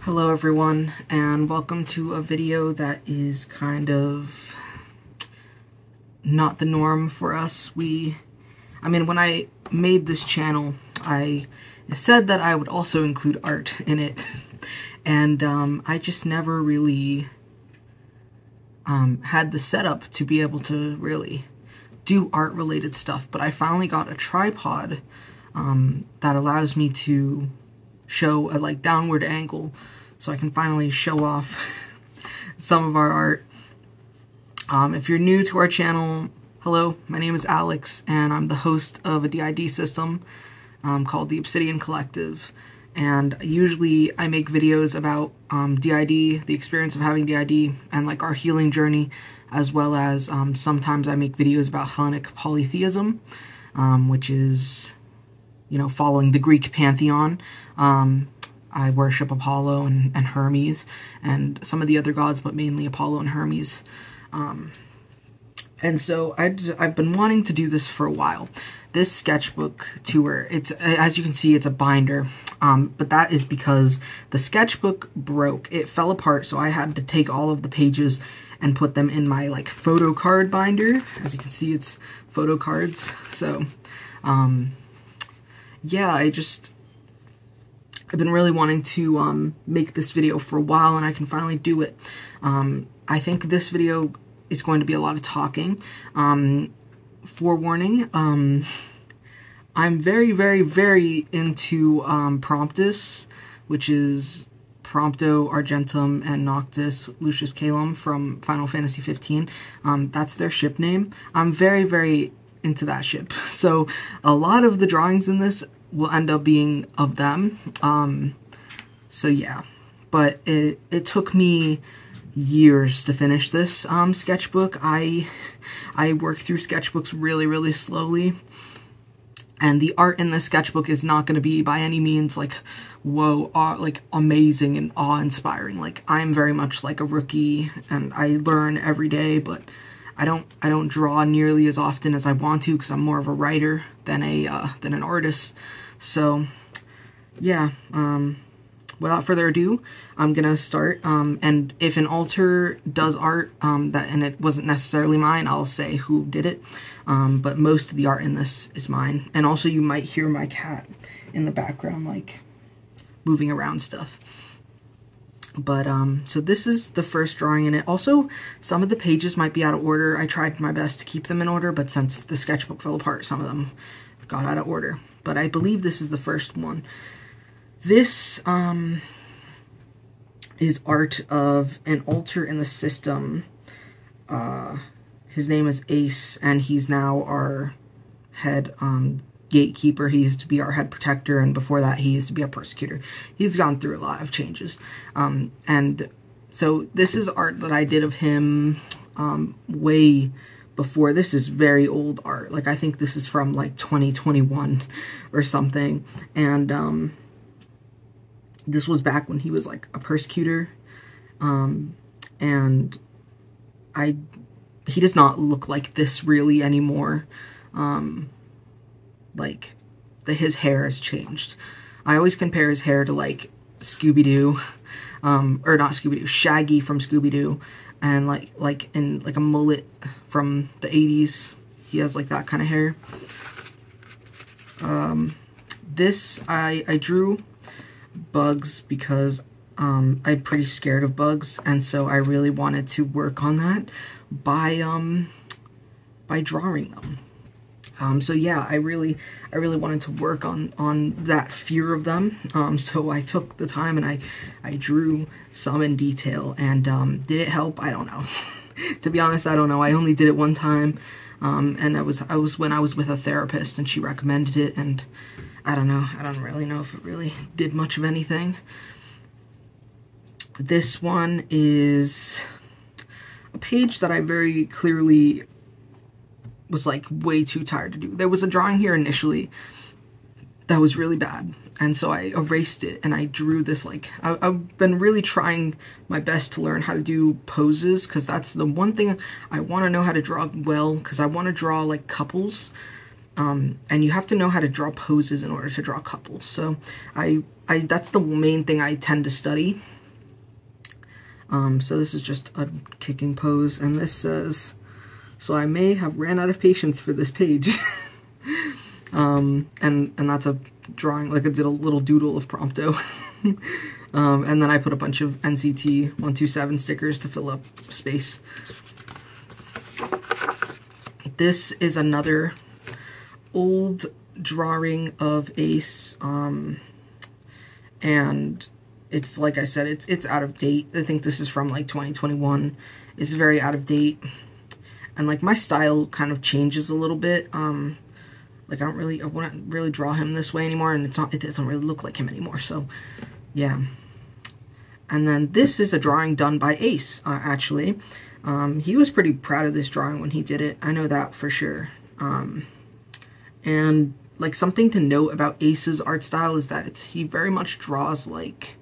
Hello everyone, and welcome to a video that is kind of not the norm for us. When I made this channel, I said that I would also include art in it, and I just never really had the setup to be able to really do art-related stuff, but I finally got a tripod that allows me to show a downward angle, so I can finally show off some of our art. If you're new to our channel, hello, my name is Alex, and I'm the host of a DID system called the Obsidian Collective. And usually I make videos about DID, the experience of having DID, and our healing journey, as well as sometimes I make videos about Hellenic polytheism, which is, following the Greek pantheon. I worship Apollo and Hermes and some of the other gods, but mainly Apollo and Hermes. And so I've been wanting to do this for a while. This sketchbook tour, as you can see, it's a binder, but that is because the sketchbook broke. It fell apart, so I had to take all of the pages and put them in my photo card binder. As you can see, it's photo cards. So yeah, I've been really wanting to make this video for a while, and I can finally do it. I think this video is going to be a lot of talking. Forewarning, I'm very, very, very into Promptis, which is Prompto, Argentum, and Noctis Lucius Caelum from Final Fantasy 15. That's their ship name. I'm very, very into that ship. So a lot of the drawings in this will end up being of them. So yeah, but it took me years to finish this sketchbook. I work through sketchbooks really, really slowly, and the art in this sketchbook is not going to be by any means whoa, amazing and awe-inspiring. I'm very much a rookie, and I learn every day, but I don't draw nearly as often as I want to, because I'm more of a writer than an artist. So yeah, without further ado, I'm gonna start. And if an alter does art and it wasn't necessarily mine, I'll say who did it. But most of the art in this is mine. And also, you might hear my cat in the background, moving around stuff. But, so this is the first drawing in it. Also, some of the pages might be out of order. I tried my best to keep them in order, but since the sketchbook fell apart, some of them got out of order. But I believe this is the first one. This, is art of an alter in the system. His name is Ace, and he's now our head, gatekeeper. He used to be our head protector, and before that he used to be a persecutor. He's gone through a lot of changes. And so this is art that I did of him way before. This is very old art. I think this is from 2021 or something. And this was back when he was a persecutor. And he does not look like this really anymore. His hair has changed. I always compare his hair to Scooby-Doo, or not Scooby-Doo, Shaggy from Scooby-Doo, and in a mullet from the 80s. He has that kind of hair. This I drew bugs because I'm pretty scared of bugs, and so I really wanted to work on that by drawing them. So yeah, I really wanted to work on that fear of them. So I took the time and I drew some in detail. And did it help? I don't know. To be honest, I don't know. I only did it one time, and I was when I was with a therapist, and she recommended it. And I don't know. I don't really know if it really did much of anything. This one is a page that I very clearly was way too tired to do. There was a drawing here initially that was really bad, and so I erased it and I drew this I've been really trying my best to learn how to do poses, because that's the one thing I want to know how to draw well, because I want to draw couples, and you have to know how to draw poses in order to draw couples. So I that's the main thing I tend to study. So this is just a kicking pose, and this says, "So I may have ran out of patience for this page." And that's a drawing, like I did a little doodle of Prompto. And then I put a bunch of NCT 127 stickers to fill up space. This is another old drawing of Ace, and it's, like I said, it's out of date. I think this is from like 2021. It's very out of date, and like my style kind of changes a little bit. Like I wouldn't really draw him this way anymore, and it doesn't really look like him anymore. So yeah. And then this is a drawing done by Ace, actually. He was pretty proud of this drawing when he did it. I know that for sure. And like something to note about Ace's art style is that he very much draws like,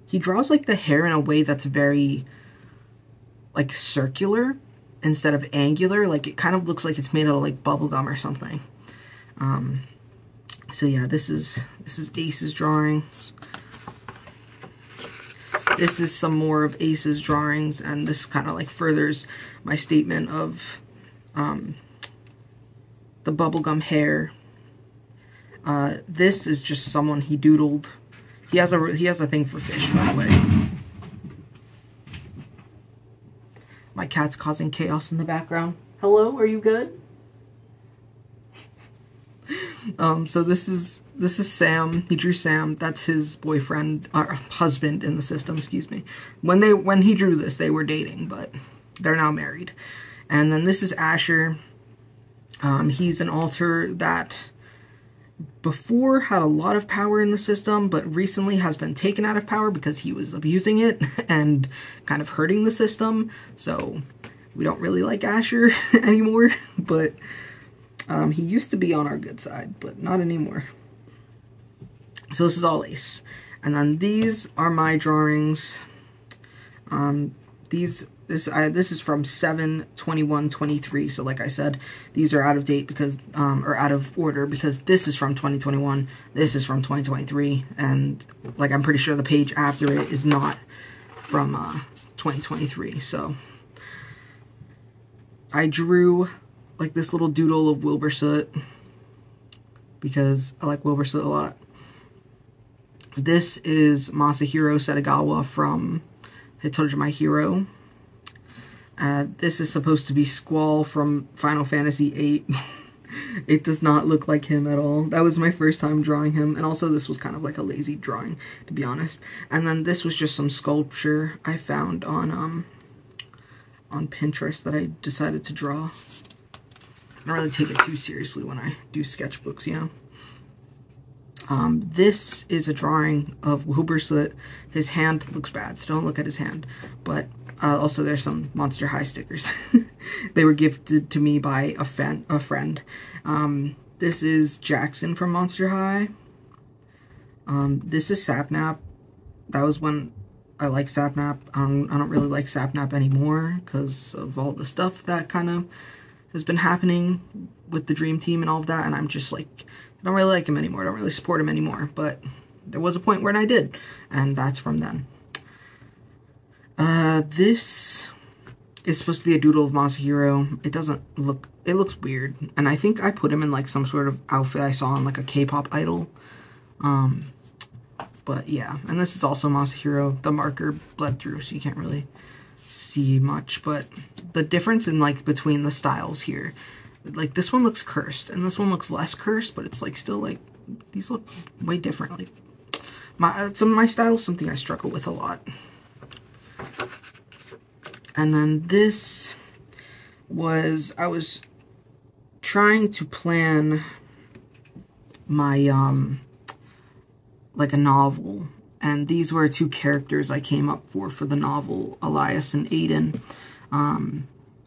he draws like the hair in a way that's very like circular instead of angular. Like it kind of looks like it's made out of like bubblegum or something. So yeah, this is Ace's drawing. This is some more of Ace's drawings, and this kind of like furthers my statement of the bubblegum hair. This is just someone he doodled. He has a thing for fish, by the way. My cat's causing chaos in the background. Hello, are you good? So this is Sam. He drew Sam. That's his boyfriend, or husband in the system, excuse me. When he drew this, they were dating, but they're now married. And then this is Asher. He's an alter that before had a lot of power in the system, but recently has been taken out of power because he was abusing it and kind of hurting the system. So we don't really like Asher anymore, but he used to be on our good side, but not anymore. So this is all Ace. And then these are my drawings. This is from 7/21/23. So like I said, these are out of date because, or out of order because this is from 2021. This is from 2023. And like, I'm pretty sure the page after it is not from 2023. So I drew like this little doodle of Wilbur Soot because I like Wilbur Soot a lot. This is Masahiro Setagawa from Hitojo My Hero. This is supposed to be Squall from Final Fantasy VIII. It does not look like him at all. That was my first time drawing him, and also this was kind of like a lazy drawing, to be honest. And then this was just some sculpture I found on Pinterest that I decided to draw. I don't really take it too seriously when I do sketchbooks, you know. This is a drawing of Wilbur Soot. His hand looks bad, so don't look at his hand. But also there's some Monster High stickers. They were gifted to me by a friend. This is Jackson from Monster High. This is Sapnap. That was when I liked Sapnap. I don't really like Sapnap anymore because of all the stuff that kind of has been happening with the Dream Team and all of that, and I'm just like, I don't really like him anymore. I don't really support him anymore, but there was a point when I did, and that's from then. This is supposed to be a doodle of Masahiro. It doesn't look, it looks weird, and I think I put him in like some sort of outfit I saw on like a K-pop idol. But yeah, and this is also Masahiro. The marker bled through, so you can't really see much, but the difference in like between the styles here, like this one looks cursed and this one looks less cursed, but it's like still like these look way different. Like my style is something I struggle with a lot. And then this was, I was trying to plan my like a novel, and these were two characters I came up for the novel, Elias and Aiden.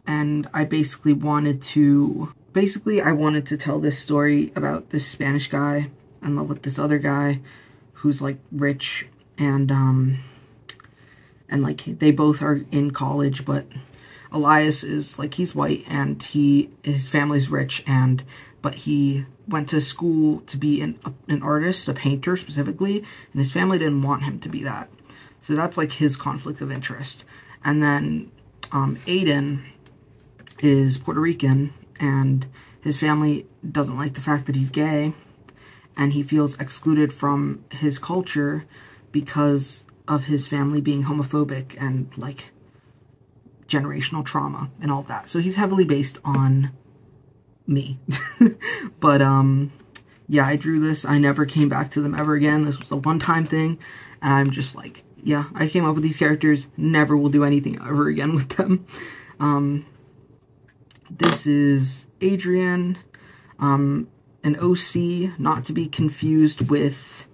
And I basically wanted to, I wanted to tell this story about this Spanish guy in love with this other guy who's like rich, and like they both are in college, but Elias is like, he's white and his family's rich, but he went to school to be an artist, a painter specifically, and his family didn't want him to be that. So that's like his conflict of interest. And then Aiden is Puerto Rican, and his family doesn't like the fact that he's gay, and he feels excluded from his culture because of his family being homophobic and like generational trauma and all of that. So he's heavily based on me. But yeah, I drew this. I never came back to them ever again. This was a one-time thing, and I'm just like, yeah, I came up with these characters, never will do anything ever again with them. This is Adrian, an OC, not to be confused with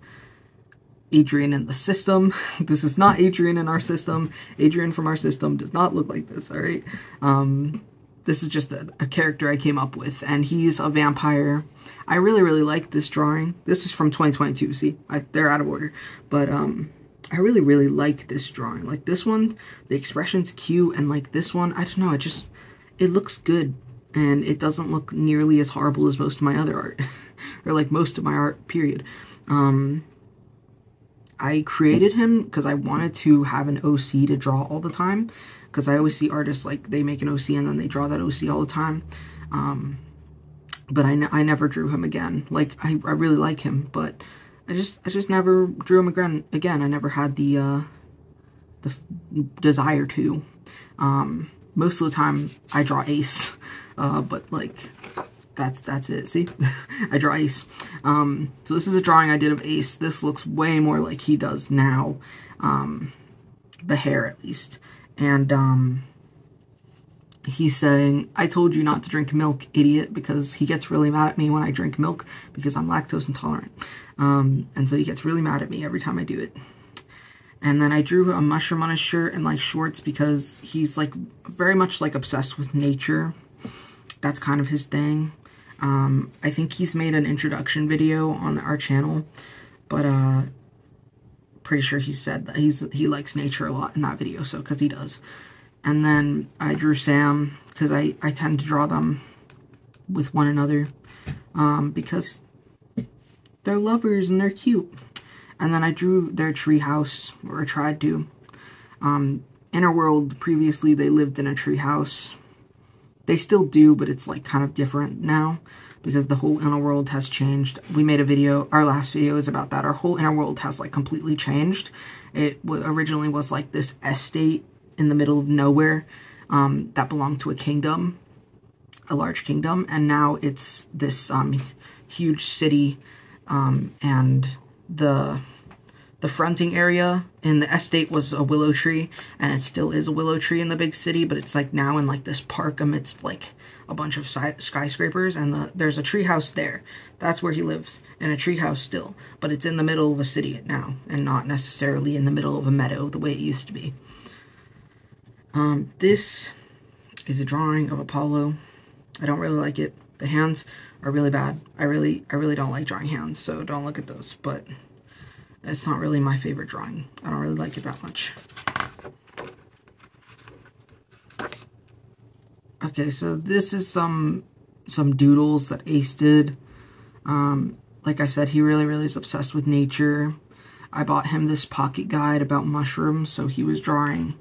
Adrian in the system. This is not Adrian in our system. Adrian from our system does not look like this, alright? This is just a character I came up with, and he's a vampire. I really, really like this drawing. This is from 2022, see? They're out of order. But, I really, really like this drawing. Like, this one, the expression's cute, and, like, this one, I don't know, it looks good, and it doesn't look nearly as horrible as most of my other art. Or, like, most of my art, period. I created him because I wanted to have an OC to draw all the time, because I always see artists, like, they make an OC and then they draw that OC all the time. But I never drew him again. Like, I really like him, but I just never drew him again. I never had the desire to. Most of the time, I draw Ace, but, like, that's it, see? I draw Ace. So this is a drawing I did of Ace. This looks way more like he does now, the hair at least. And, he's saying, I told you not to drink milk, idiot, because he gets really mad at me when I drink milk, because I'm lactose intolerant. And so he gets really mad at me every time I do it. And then I drew a mushroom on his shirt and, like, shorts, because he's, like, very much, like, obsessed with nature. That's kind of his thing. I think he's made an introduction video on our channel, but, pretty sure he said that he likes nature a lot in that video, so, because he does. And then I drew Sam, because I tend to draw them with one another, because they're lovers and they're cute. And then I drew their tree house, or I tried to. Inner World, previously they lived in a tree house. They still do, but it's like kind of different now, because the whole Inner World has changed. We made a video, our last video is about that. Our whole Inner World has like completely changed. It originally was like this estate in the middle of nowhere that belonged to a kingdom, a large kingdom, and now it's this huge city, and the fronting area in the estate was a willow tree, and it still is a willow tree in the big city, but it's like now in like this park amidst like a bunch of skyscrapers, and there's a tree house there. That's where he lives, in a tree house still, but it's in the middle of a city now, and not necessarily in the middle of a meadow the way it used to be. This is a drawing of Apollo. I don't really like it. The hands are really bad. I really don't like drawing hands, so don't look at those, but it's not really my favorite drawing. I don't really like it that much. Okay, so this is some doodles that Ace did. Like I said, he really is obsessed with nature. I bought him this pocket guide about mushrooms, so he was drawing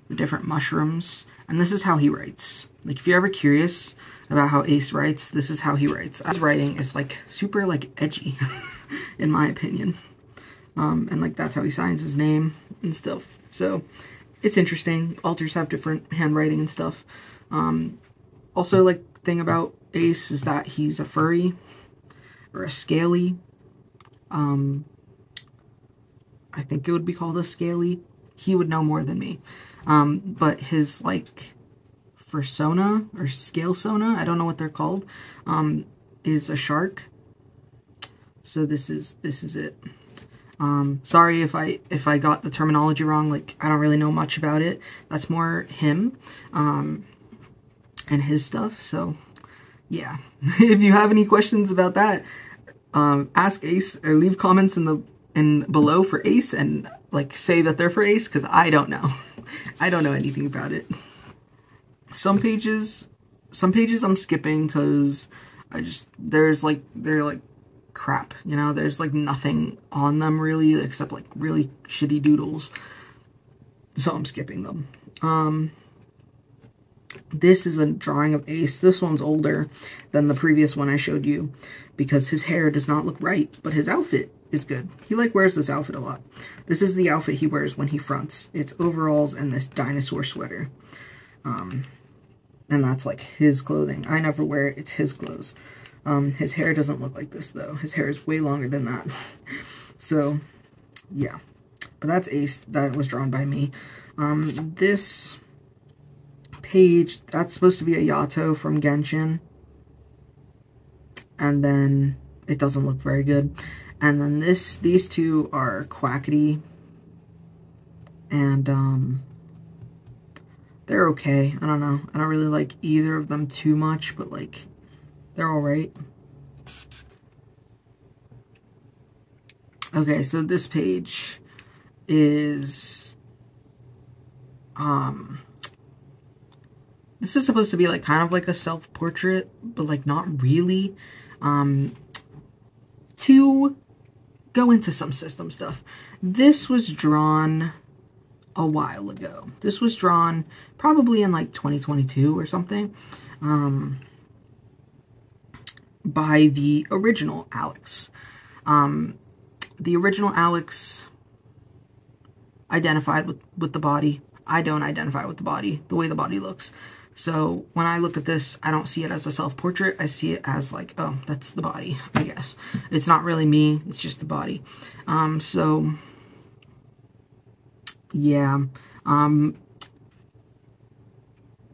the different mushrooms. And this is how he writes. Like, if you're ever curious about how Ace writes, this is how he writes. His writing is, like, super, like, edgy, in my opinion. And, like, that's how he signs his name and stuff. So, it's interesting. Alters have different handwriting and stuff. Also, like, thing about Ace is that he's a furry, or a scaly. I think it would be called a scaly. He would know more than me. But his, like, fursona, or scalesona, I don't know what they're called, is a shark. So this is it. Sorry if I got the terminology wrong, like, I don't really know much about it. That's more him, and his stuff, so, yeah. If you have any questions about that, ask Ace, or leave comments in below for Ace, and, like, say that they're for Ace, because I don't know. I don't know anything about it. Some pages I'm skipping, because they're like crap, you know, there's like nothing on them really, except like really shitty doodles. so I'm skipping them. This is a drawing of Ace. This one's older than the previous one I showed you because his hair does not look right, but his outfit is good. He wears this outfit a lot. This is the outfit he wears when he fronts. It's overalls and this dinosaur sweater. And that's like his clothing. I never wear it. It's his clothes. His hair doesn't look like this though. His hair is way longer than that. So, yeah. But that's Ace. That was drawn by me. This page, that's supposed to be a Yato from Genshin. And then it doesn't look very good. And then these two are Quackity. And, they're okay. I don't know. I don't really like either of them too much, but, like, they're alright. Okay, so this page is, this is supposed to be, like, kind of like a self-portrait, but, like, not really. To go into some system stuff, this was drawn a while ago. This was drawn probably in, like, 2022 or something, by the original Alex. The original Alex identified with the body. I don't identify with the body, the way the body looks. So when I look at this, I don't see it as a self-portrait. I see it as like, oh, that's the body, I guess. It's not really me, it's just the body. So, yeah.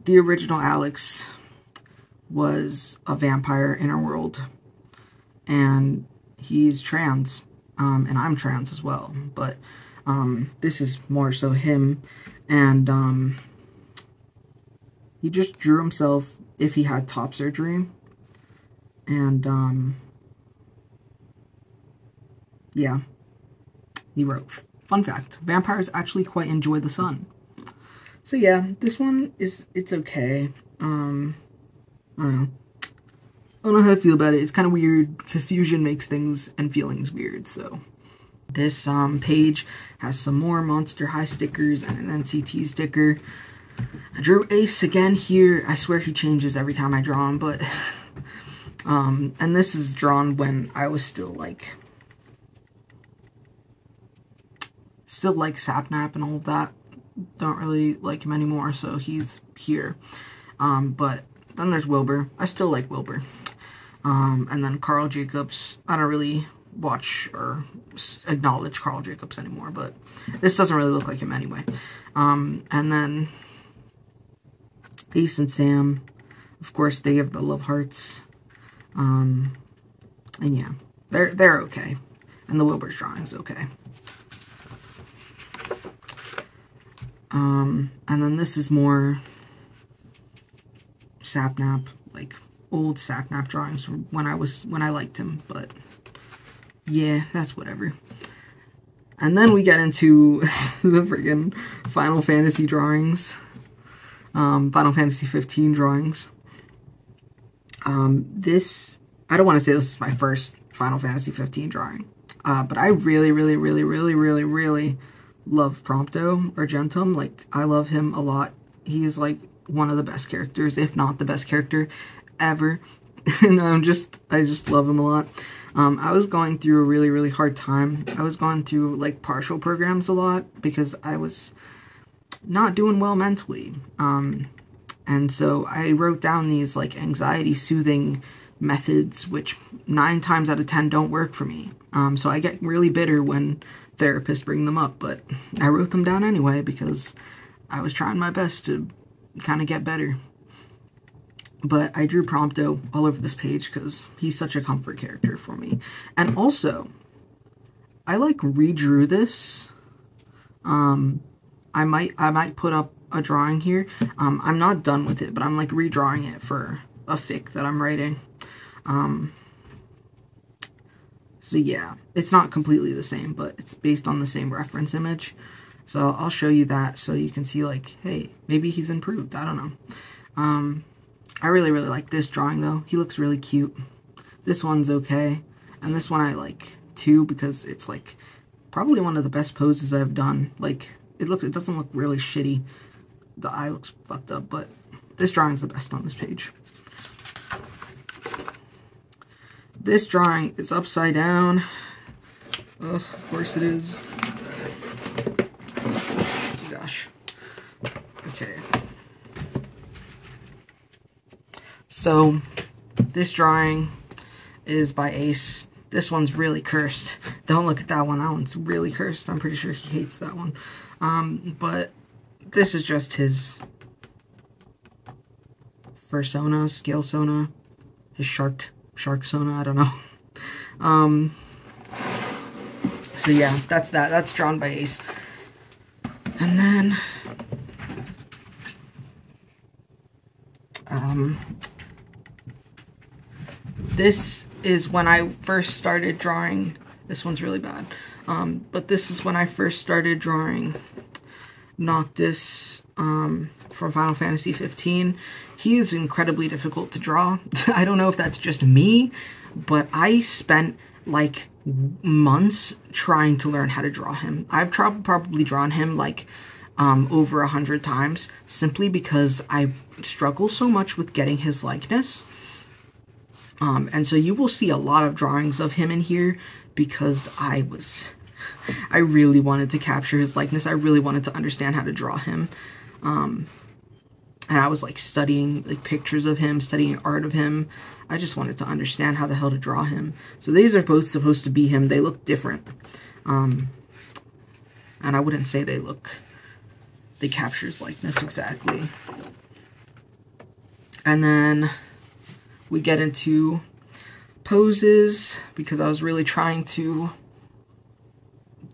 The original Alex was a vampire in our world. And he's trans. And I'm trans as well. But this is more so him. And he just drew himself if he had top surgery. And yeah. He wrote, fun fact, vampires actually quite enjoy the sun. So yeah, this one it's okay. I don't know. I don't know how to feel about it. It's kind of weird. Confusion makes things and feelings weird, so. This page has some more Monster High stickers and an NCT sticker. I drew Ace again here. I swear he changes every time I draw him, but and this is drawn when I was still like Sapnap and all of that. Don't really like him anymore, so he's here. But then there's Wilbur. I still like Wilbur. And then Carl Jacobs. I don't really watch or acknowledge Carl Jacobs anymore, but this doesn't really look like him anyway. And then Ace and Sam, of course, they have the love hearts. And yeah, they're okay. And the Wilbur's drawing's okay. And then this is more Sapnap, like old Sapnap drawings from when I liked him, but yeah, that's whatever. And then we get into the friggin' Final Fantasy drawings. Final Fantasy 15 drawings. This, I don't want to say this is my first Final Fantasy 15 drawing. But I really love Prompto Argentum. Like, I love him a lot. He is like one of the best characters, if not the best character ever. And I just love him a lot. I was going through a really hard time. I was going through like partial programs a lot because I was not doing well mentally. And so I wrote down these like anxiety soothing methods, which 9 times out of 10 don't work for me. So I get really bitter when therapists bring them up, but I wrote them down anyway because I was trying my best to kind of get better. But I drew Prompto all over this page because he's such a comfort character for me. And also, I like redrew this. I might put up a drawing here. I'm not done with it, but I'm like redrawing it for a fic that I'm writing. So yeah, it's not completely the same, but it's based on the same reference image. So I'll show you that so you can see like, hey, maybe he's improved. I don't know. I really like this drawing though. He looks really cute. This one's okay. And this one I like too because it's like probably one of the best poses I've done. Like It doesn't look really shitty. The eye looks fucked up, but this drawing is the best on this page. This drawing is upside down. Ugh, of course it is. Gosh. Okay. So, this drawing is by Ace. This one's really cursed. Don't look at that one. That one's really cursed. I'm pretty sure he hates that one. But this is just his fursona, scale sona, his shark sona, I don't know. So yeah, that's that. That's drawn by Ace. And then this is when I first started drawing. This one's really bad. But this is when I first started drawing Noctis from Final Fantasy 15. He is incredibly difficult to draw. I don't know if that's just me, but I spent like months trying to learn how to draw him. I've probably drawn him like over 100 times, simply because I struggle so much with getting his likeness. And so you will see a lot of drawings of him in here because I really wanted to capture his likeness. I really wanted to understand how to draw him. And I was like studying like pictures of him, studying art of him. I just wanted to understand how the hell to draw him. So these are both supposed to be him. They look different. And I wouldn't say they capture his likeness exactly. And then we get into poses, because I was really trying to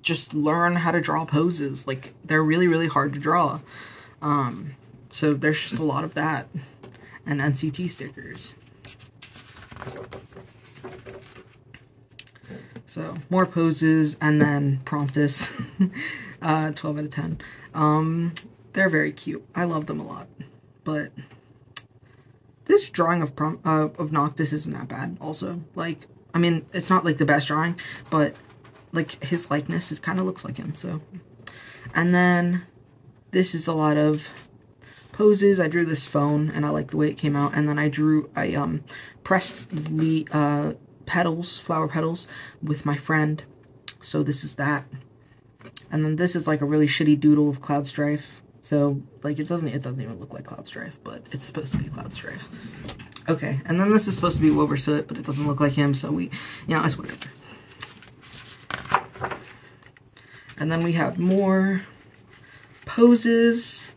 just learn how to draw poses. Like, they're really, really hard to draw. So there's just a lot of that. And NCT stickers. So, more poses, and then Promptis. 12 out of 10. They're very cute. I love them a lot. But this drawing of Noctis isn't that bad, also. Like, I mean, it's not, like, the best drawing, but, like, his likeness kind of looks like him, so. And then, this is a lot of poses. I drew this phone, and I like the way it came out, and then I pressed the, petals, flower petals, with my friend. So this is that. And then this is, like, a really shitty doodle of Cloud Strife. So, like, it doesn't even look like Cloud Strife, but it's supposed to be Cloud Strife. Okay, and then this is supposed to be Wilbur, but it doesn't look like him, so it's whatever. And then we have more poses.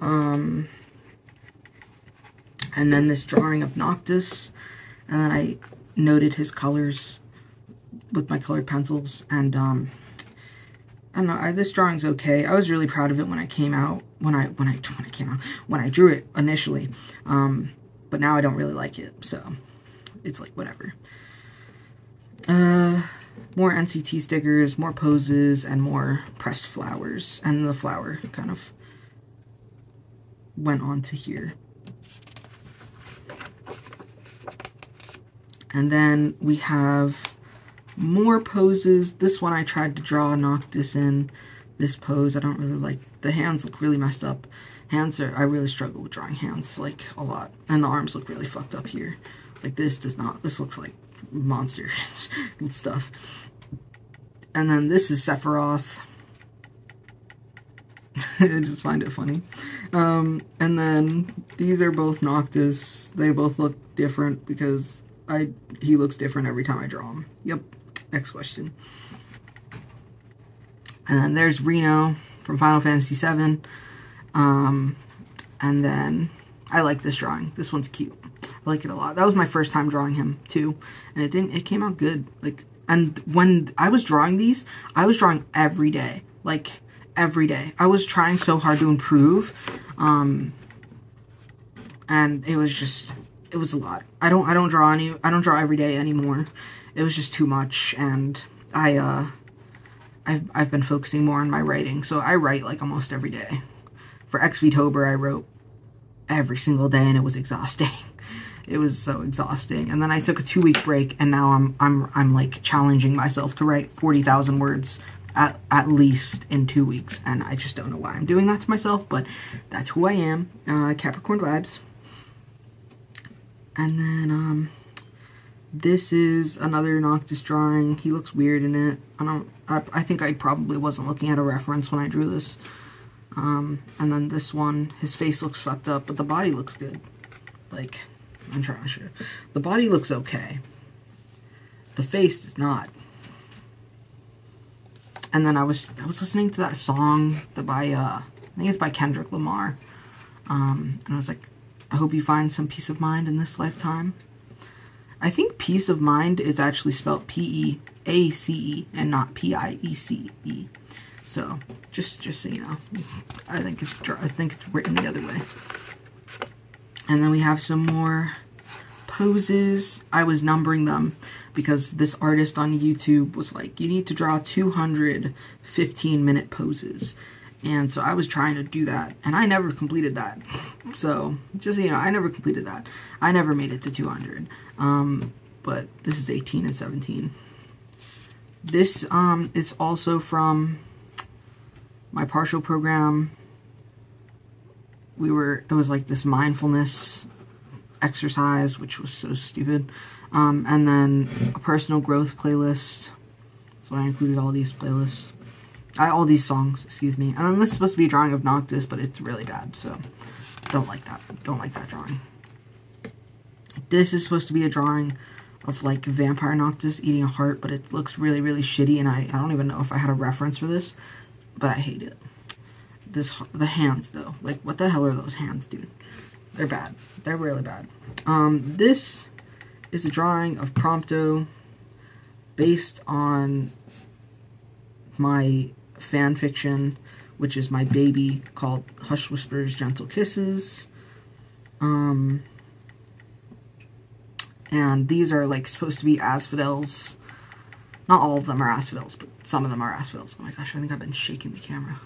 And then this drawing of Noctis. And then I noted his colors with my colored pencils. And, I don't know, this drawing's okay. I was really proud of it when I came out, when I drew it initially. But now I don't really like it, so it's like, whatever. More NCT stickers, more poses, and more pressed flowers. And the flower kind of went on to here. And then we have more poses. This one I tried to draw Noctis in this pose. I don't really like, the hands look really messed up. I really struggle with drawing hands, like, a lot. And the arms look really fucked up here. Like, this looks like monster and stuff. And then this is Sephiroth. I just find it funny. And then these are both Noctis. They both look different because he looks different every time I draw him. Yep. Next question. And then there's Reno from Final Fantasy VII. And then I like this drawing. This one's cute. I like it a lot. That was my first time drawing him too, and it came out good. Like, and when I was drawing these, I was drawing every day. Like, every day. I was trying so hard to improve. And it was a lot. I don't draw every day anymore. It was just too much, and I've been focusing more on my writing. So I write like almost every day. For XVtober, I wrote every single day, and it was exhausting. It was so exhausting. And then I took a 2-week break, and now I'm like challenging myself to write 40,000 words at least in 2 weeks, and I just don't know why I'm doing that to myself, but that's who I am. Capricorn vibes. And then this is another Noctis drawing. He looks weird in it. I think I probably wasn't looking at a reference when I drew this. And then this one, his face looks fucked up, but the body looks good. Like, I'm trying to show. The body looks okay. The face does not. And then I was listening to that song that by I think it's by Kendrick Lamar. And I was like, I hope you find some peace of mind in this lifetime. I think peace of mind is actually spelled P-E-A-C-E and not P-I-E-C-E. So just so you know, I think it's written the other way. And then we have some more poses. I was numbering them because this artist on YouTube was like, you need to draw 200 15-minute poses. And so I was trying to do that, and I never completed that. So, just so you know, I never completed that. I never made it to 200. But this is 18 and 17. This is also from my partial program. It was like this mindfulness exercise, which was so stupid. And then a personal growth playlist. So I included all these playlists. All these songs, excuse me. And then this is supposed to be a drawing of Noctis, but it's really bad, so don't like that. Don't like that drawing. This is supposed to be a drawing of like vampire Noctis eating a heart, but it looks really, really shitty, and I don't even know if I had a reference for this, but I hate it. The hands though, like what the hell are those hands, dude? They're bad. They're really bad. This is a drawing of Prompto based on my fan fiction, which is my baby, called Hush Whispers, Gentle Kisses. And these are like supposed to be asphodels. Not all of them are asphodels, but some of them are asphodels. Oh my gosh, I think I've been shaking the camera.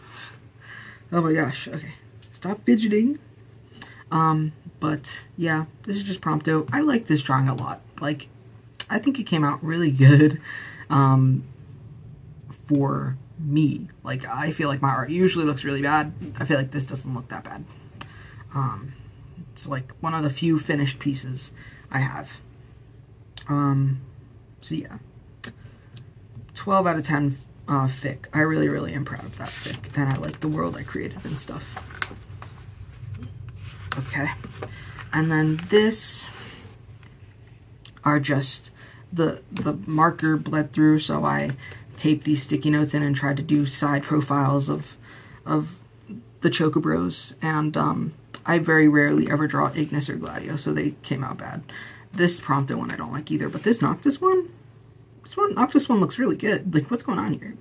Oh my gosh, okay. Stop fidgeting. But yeah, this is just Prompto. I like this drawing a lot. Like, I think it came out really good for me. Like, I feel like my art usually looks really bad. I feel like this doesn't look that bad. It's like one of the few finished pieces I have. So yeah. 12 out of 10 fic. I really, really am proud of that fic. And I like the world I created and stuff. Okay. And then this are just the marker bled through, so I taped these sticky notes in and tried to do side profiles of the Chocobros, and I very rarely ever draw Ignis or Gladio, so they came out bad. This Prompto one I don't like either, but this Noctis one, Noctis one looks really good. Like, what's going on here?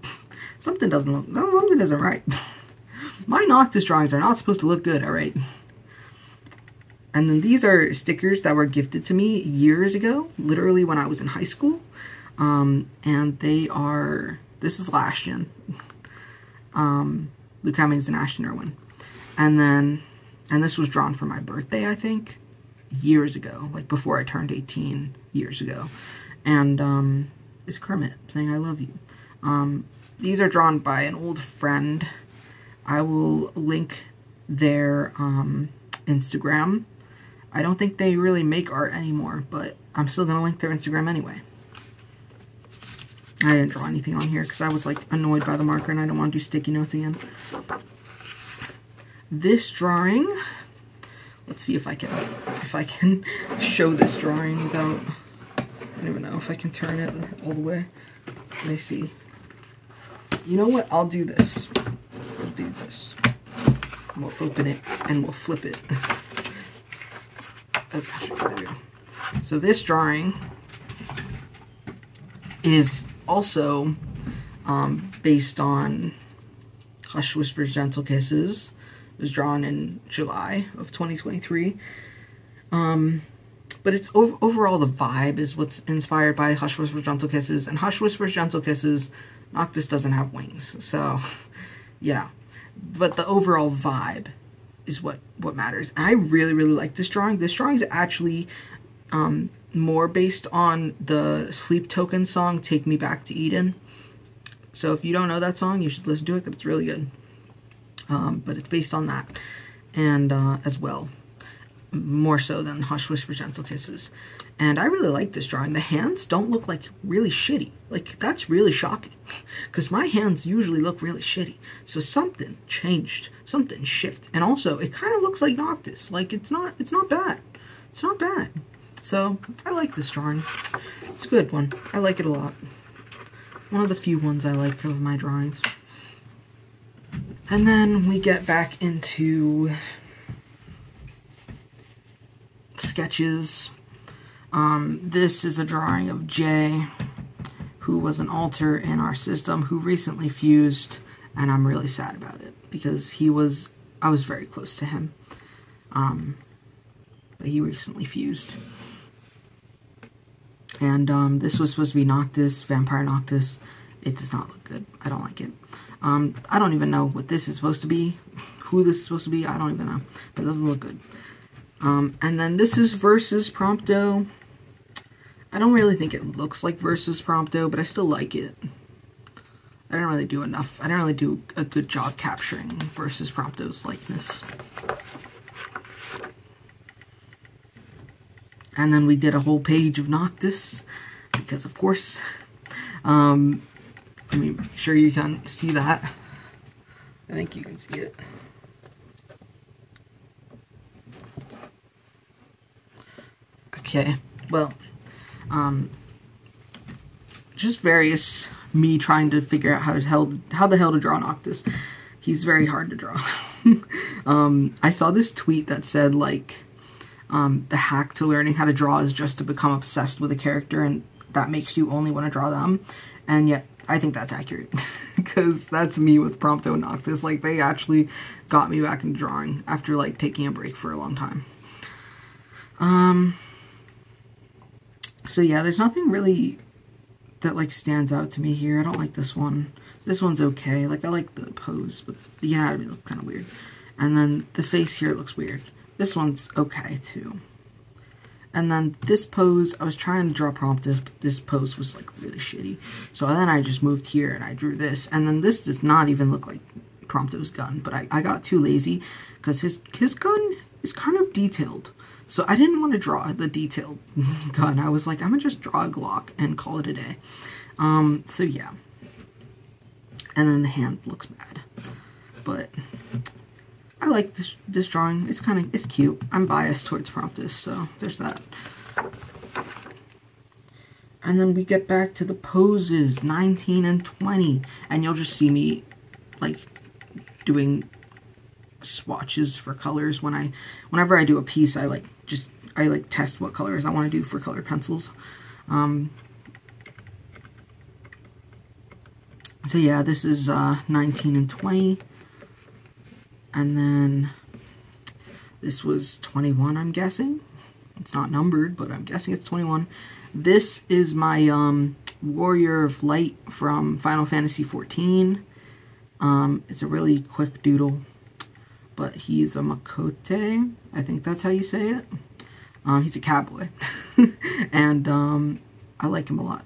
Something isn't right. My Noctis drawings are not supposed to look good, alright? And then these are stickers that were gifted to me years ago, literally when I was in high school. And they are, this is last gen. Luke Hemmings and Ashton Irwin. And this was drawn for my birthday, I think, years ago, like before I turned 18 years ago. And it's Kermit saying I love you. These are drawn by an old friend. I will link their Instagram. I don't think they really make art anymore, but I'm still going to link their Instagram anyway. I didn't draw anything on here because I was like annoyed by the marker and I don't want to do sticky notes again. This drawing, let's see if I can show this drawing without, I don't even know if I can turn it all the way. Let me see. You know what? I'll do this. We'll do this. We'll open it and we'll flip it. Okay, there we go. So this drawing is also based on Hush Whispers, Gentle Kisses. It was drawn in July of 2023. But it's overall the vibe is what's inspired by Hush Whispers, Gentle Kisses. And Hush Whispers, Gentle Kisses, Noctis doesn't have wings. So, yeah. But the overall vibe is what matters. And I really, really like this drawing. This drawing is actually more based on the Sleep Token song, Take Me Back to Eden. So if you don't know that song, you should listen to it, because it's really good. But it's based on that, and as well, more so than Hush, Whisper, Gentle Kisses. And I really like this drawing. The hands don't look like really shitty. Like, that's really shocking, because my hands usually look really shitty. So something changed, something shifted, and also it kind of looks like Noctis. Like, it's not bad. It's not bad. So I like this drawing. It's a good one. I like it a lot. One of the few ones I like of my drawings. And then we get back into sketches. This is a drawing of Jay, who was an alter in our system, who recently fused, and I'm really sad about it, because I was very close to him. But he recently fused. And this was supposed to be Noctis, Vampire Noctis. It does not look good. I don't like it. I don't even know what this is supposed to be, who this is supposed to be. I don't even know. But it doesn't look good. And then this is Versus Prompto. I don't really think it looks like Versus Prompto, but I still like it. I didn't really do enough. I didn't really do a good job capturing Versus Prompto's likeness. And then we did a whole page of Noctis, because of course. Let me make sure you can see that. I think you can see it. Okay, well, just various me trying to figure out how the hell to draw Noctis. He's very hard to draw. I saw this tweet that said, like, the hack to learning how to draw is just to become obsessed with a character, and that makes you only want to draw them. And yet, I think that's accurate, because that's me with Prompto and Noctis. Like, they actually got me back into drawing after, like, taking a break for a long time. So yeah, there's nothing really that, like, stands out to me here. I don't like this one. This one's okay. Like, I like the pose, but the anatomy looks kind of weird. And then the face here looks weird. This one's okay, too. And then this pose, I was trying to draw Promptis, but this pose was, like, really shitty. So then I just moved here and I drew this. And then this does not even look like Prompto's gun, but I got too lazy, because his gun is kind of detailed. So I didn't want to draw the detailed gun. I was like, I'm going to just draw a Glock and call it a day. So yeah. And then the hand looks bad. But I like this drawing. It's cute. I'm biased towards Promptis, so there's that. And then we get back to the poses, 19 and 20. And you'll just see me, like, doing swatches for colors whenever I do a piece. I test what colors I want to do for colored pencils. So yeah, this is 19 and 20. And then this was 21, I'm guessing. It's not numbered, but I'm guessing it's 21. This is my Warrior of Light from Final Fantasy XIV. It's a really quick doodle, but he's a Makote. I think that's how you say it. He's a cowboy. And I like him a lot.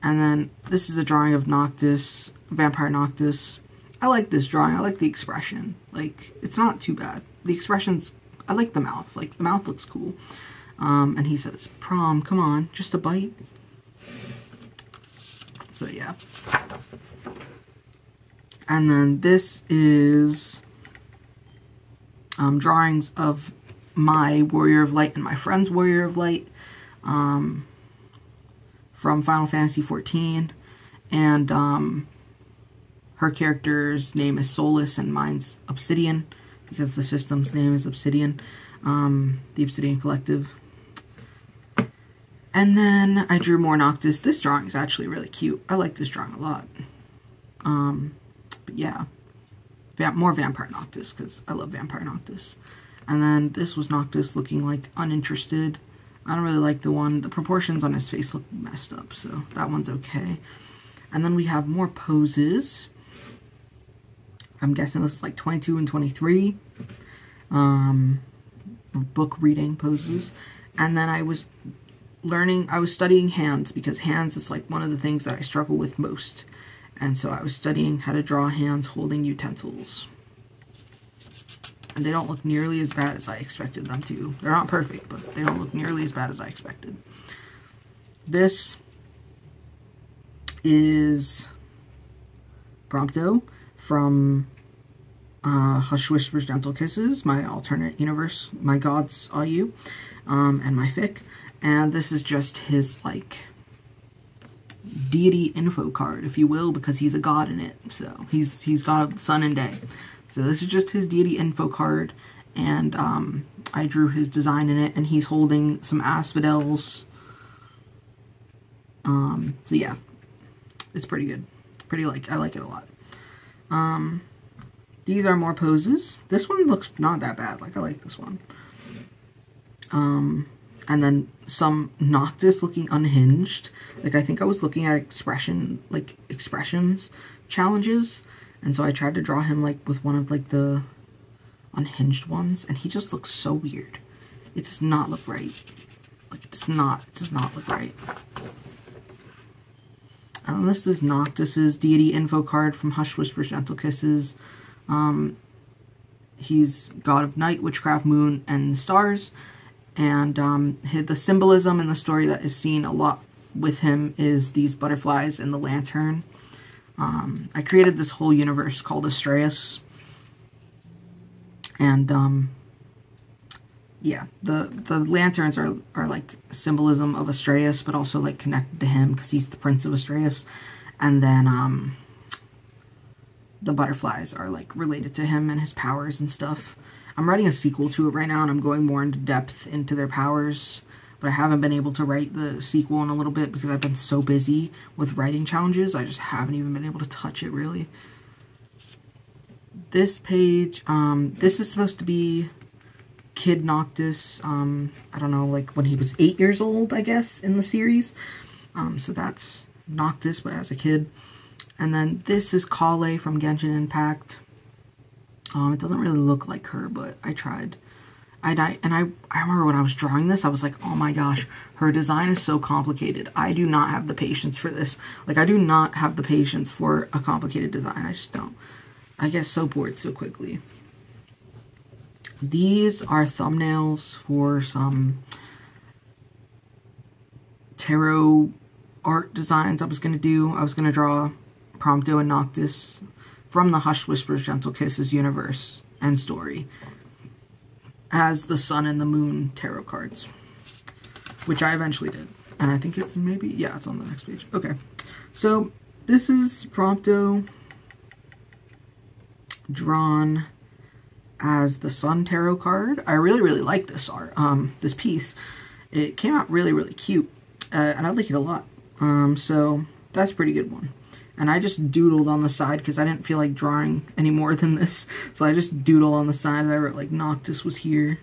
And then this is a drawing of Noctis, Vampire Noctis. I like this drawing. I like the expression. Like, it's not too bad. The expression's, I like the mouth. Like, the mouth looks cool. And he says, "Prom, come on, just a bite." So, yeah. And then this is drawings of my Warrior of Light and my friend's Warrior of Light from Final Fantasy XIV. And her character's name is Solus and mine's Obsidian, because the system's name is Obsidian, the Obsidian Collective. And then I drew more Noctis. This drawing is actually really cute. I like this drawing a lot. But yeah, more Vampire Noctis, because I love Vampire Noctis. And then this was Noctis looking, like, uninterested. I don't really like the proportions on his face look messed up, so that one's okay. And then we have more poses. I'm guessing this is like 22 and 23. Book reading poses. And then I was studying hands, because hands is like one of the things that I struggle with most. And so I was studying how to draw hands holding utensils. And they don't look nearly as bad as I expected them to. They're not perfect, but they don't look nearly as bad as I expected. This is Prompto from Hush Whispers Gentle Kisses, my alternate universe, my gods are you, and my fic. And this is just his, like, deity info card, if you will, because he's a god in it. So he's god of the sun and day. So this is just his deity info card, and I drew his design in it, and he's holding some asphodels. So yeah, it's pretty good. I like it a lot. These are more poses. This one looks not that bad. Like, I like this one. And then some Noctis looking unhinged. Like, I think I was looking at expressions challenges. And so I tried to draw him, like, with one of, like, the unhinged ones. And he just looks so weird. It does not look right. Like, it does not look right. And this is Noctis's deity info card from Hush Whispers Gentle Kisses. He's god of night, witchcraft, moon, and the stars. And the symbolism in the story that is seen a lot with him is these butterflies and the lantern. I created this whole universe called Astraeus. And yeah, the lanterns are like symbolism of Astraeus, but also like connected to him because he's the prince of Astraeus. And then the butterflies are like related to him and his powers and stuff. I'm writing a sequel to it right now, and I'm going more into depth into their powers, but I haven't been able to write the sequel in a little bit because I've been so busy with writing challenges. I just haven't even been able to touch it, really. This page, this is supposed to be Kid Noctis, I don't know, like when he was 8 years old, I guess, in the series. So that's Noctis, but as a kid. And then this is Kale from Genshin Impact. It doesn't really look like her, but I tried. I remember when I was drawing this, I was like, oh my gosh, her design is so complicated. I do not have the patience for this. Like, I do not have the patience for a complicated design. I just don't. I get so bored so quickly. These are thumbnails for some tarot art designs I was going to do. I was going to draw Prompto and Noctis from the Hush Whispers Gentle Kisses universe and story as the sun and the moon tarot cards, which I eventually did. And I think it's maybe, yeah, it's on the next page. Okay, so this is Prompto drawn as the sun tarot card. I really like this art, this piece. It came out really cute, and I like it a lot. So that's a pretty good one. And I just doodled on the side because I didn't feel like drawing any more than this. So I just doodled on the side and I wrote like Noctis was here.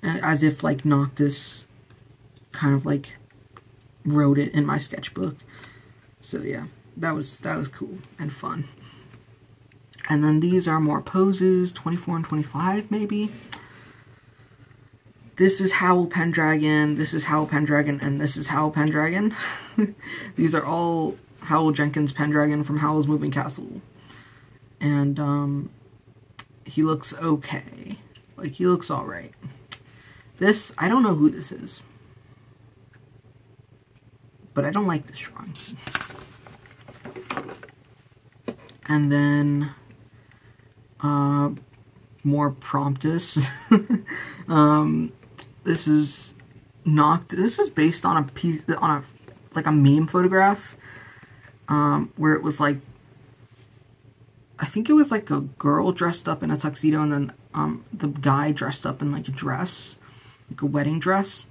As if like Noctis kind of like wrote it in my sketchbook. So yeah, that was cool and fun. And then these are more poses, 24 and 25 maybe. This is Howl Pendragon, this is Howl Pendragon, and this is Howl Pendragon. These are all Howell Jenkins Pendragon from Howl's Moving Castle. And he looks okay. Like, he looks alright. This, I don't know who this is. But I don't like this drawing. And then more Promptis. This is This is based on a piece, on a meme photograph, where it was like, I think it was like a girl dressed up in a tuxedo, and then the guy dressed up in like a dress, like a wedding dress,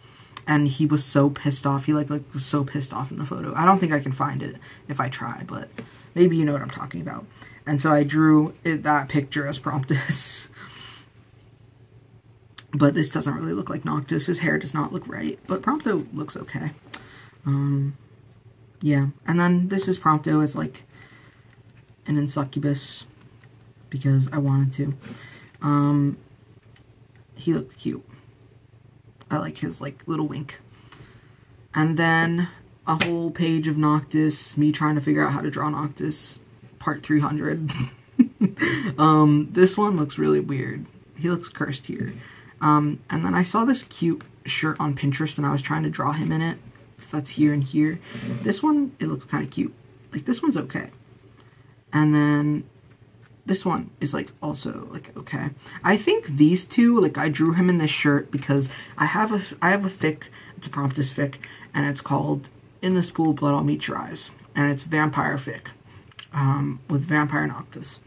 and he was so pissed off. He like was so pissed off in the photo. I don't think I can find it if I try, but maybe you know what I'm talking about. And so I drew that picture as Promptis. But this doesn't really look like Noctis. His hair does not look right, but Prompto looks okay. Yeah, and then this is Prompto as like an Insuccubus, because I wanted to. He looked cute. I like his like little wink. And then a whole page of Noctis, me trying to figure out how to draw Noctis, part 300. This one looks really weird. He looks cursed here. And then I saw this cute shirt on Pinterest and I was trying to draw him in it. So that's here and here. This one, it looks kind of cute. Like, this one's okay. And then this one is, like, also, like, okay. I think these two, like, I drew him in this shirt because I have a fic, it's a Promptis fic, and it's called In This Pool of Blood I'll Meet Your Eyes. And it's vampire fic, with Vampire Noctis.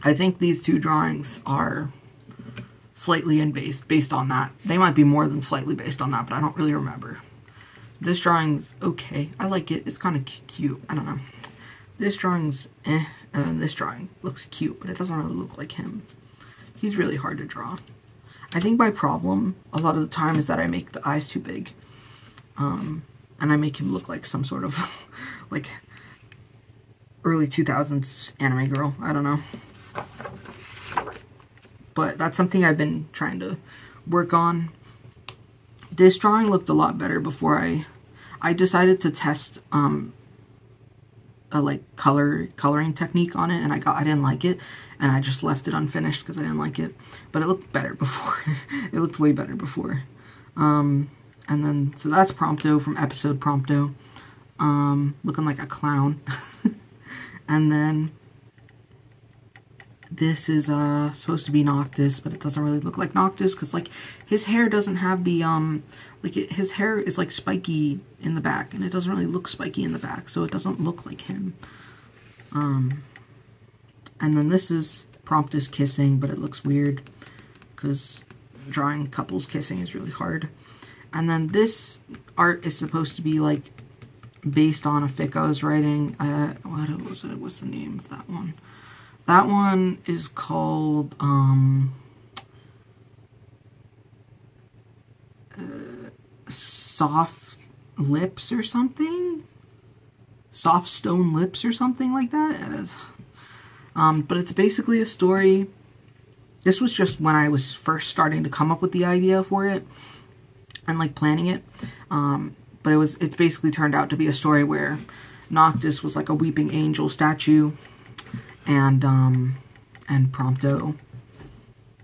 I think these two drawings are slightly based on that. They might be more than slightly based on that, but I don't really remember. This drawing's okay. I like it. It's kind of cute. I don't know. This drawing's eh, and then this drawing looks cute, but it doesn't really look like him. He's really hard to draw. I think my problem a lot of the time is that I make the eyes too big. And I make him look like some sort of, like, early 2000s anime girl. I don't know. But that's something I've been trying to work on. This drawing looked a lot better before I decided to test a like coloring technique on it, and I didn't like it, and I just left it unfinished because I didn't like it. But it looked better before. It looked way better before. And then so that's Prompto from episode Prompto, looking like a clown. And then this is supposed to be Noctis, but it doesn't really look like Noctis because, like, his hair doesn't have the his hair is like spiky in the back, and it doesn't really look spiky in the back, so it doesn't look like him. And then this is Promptis kissing, but it looks weird because drawing couples kissing is really hard. And then this art is supposed to be, like, based on a fic I was writing. What was it? What's the name of that one? That one is called, Soft Lips or something? Soft Stone Lips or something like that? It is. But it's basically a story. This was just when I was first starting to come up with the idea for it and, like, planning it. But it's basically turned out to be a story where Noctis was like a weeping angel statue, and Prompto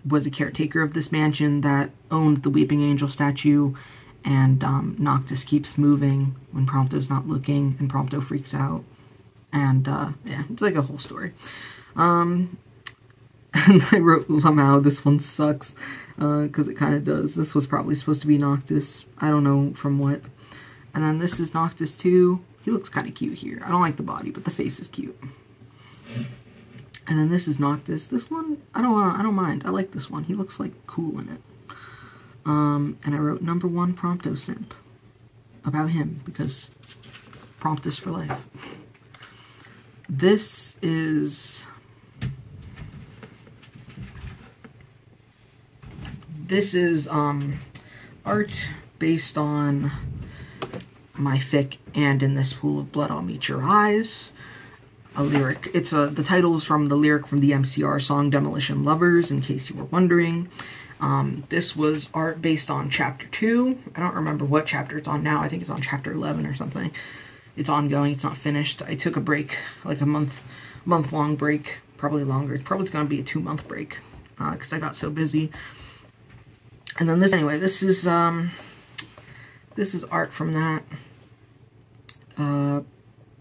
was a caretaker of this mansion that owned the weeping angel statue, and Noctis keeps moving when Prompto's not looking, and Prompto freaks out, and yeah, it's like a whole story. And I wrote somehow this one sucks, because it kind of does. This was probably supposed to be Noctis. I don't know from what. And then this is Noctis too. He looks kind of cute here. I don't like the body, but the face is cute. And then this is Noctis. This one, I don't mind. I like this one. He looks, like, cool in it. And I wrote #1 Prompto simp about him because Promptis for life. This is art based on my fic And In This Pool of Blood I'll Meet Your Eyes. A lyric. The title is from the lyric from the MCR song Demolition Lovers, in case you were wondering. This was art based on chapter 2. I don't remember what chapter it's on now. I think it's on chapter 11 or something. It's ongoing. It's not finished. I took a break, like a month-long break, probably longer. Probably it's going to be a 2-month break, because I got so busy. And then this is art from that.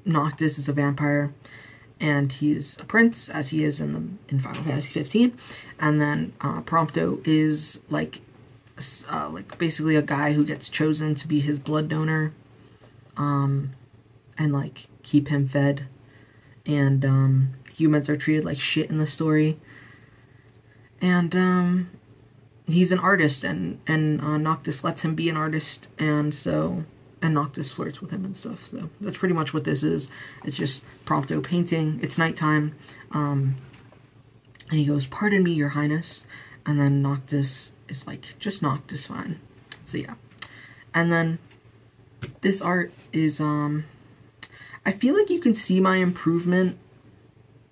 Noctis is a vampire, and he's a prince, as he is in Final Fantasy 15. And then Prompto is like basically a guy who gets chosen to be his blood donor, and like keep him fed. And humans are treated like shit in the story. And he's an artist, and Noctis lets him be an artist, and Noctis flirts with him and stuff. So that's pretty much what this is. It's just Prompto painting. It's nighttime. And he goes, "Pardon me, your highness." And then Noctis is like, "Just Noctis, fine." So yeah. And then this art is, I feel like you can see my improvement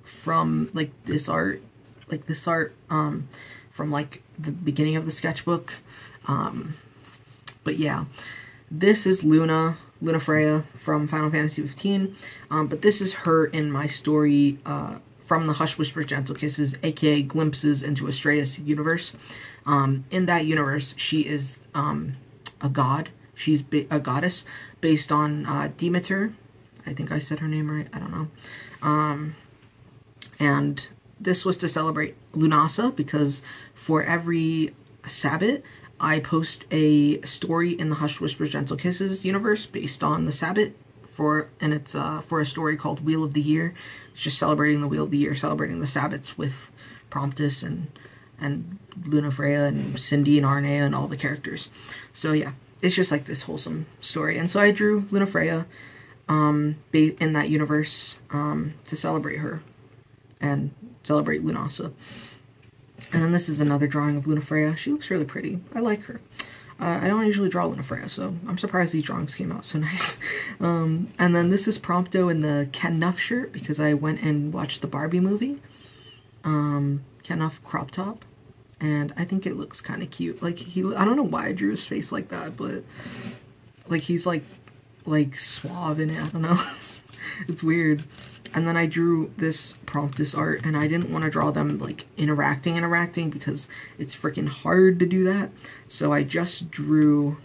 from, like, this art. From, like, the beginning of the sketchbook. But yeah. This is Luna Lunafreya from Final Fantasy 15, but this is her in my story from the Hush Whisper Gentle Kisses, aka Glimpses into Astraeus universe. In that universe, she is a god. She's a goddess based on Demeter. I think I said her name right. I don't know. And this was to celebrate Lunasa, because for every Sabbat, I post a story in the Hush Whispers Gentle Kisses universe based on the Sabbat, and it's for a story called Wheel of the Year. It's just celebrating the Wheel of the Year, celebrating the Sabbats with Promptis and Lunafreya and Cindy and Arnea and all the characters. So yeah, it's just like this wholesome story. And so I drew Lunafreya in that universe to celebrate her and celebrate Lunasa. And then this is another drawing of Lunafreya. She looks really pretty. I like her. I don't usually draw Lunafreya, so I'm surprised these drawings came out so nice. And then this is Prompto in the Ken Nuff shirt, because I went and watched the Barbie movie. Ken Nuff crop top. And I think it looks kind of cute. Like, I don't know why I drew his face like that, but like he's like suave in it. I don't know. It's weird. And then I drew this Promptis art, and I didn't want to draw them like interacting because it's freaking hard to do that. So I just drew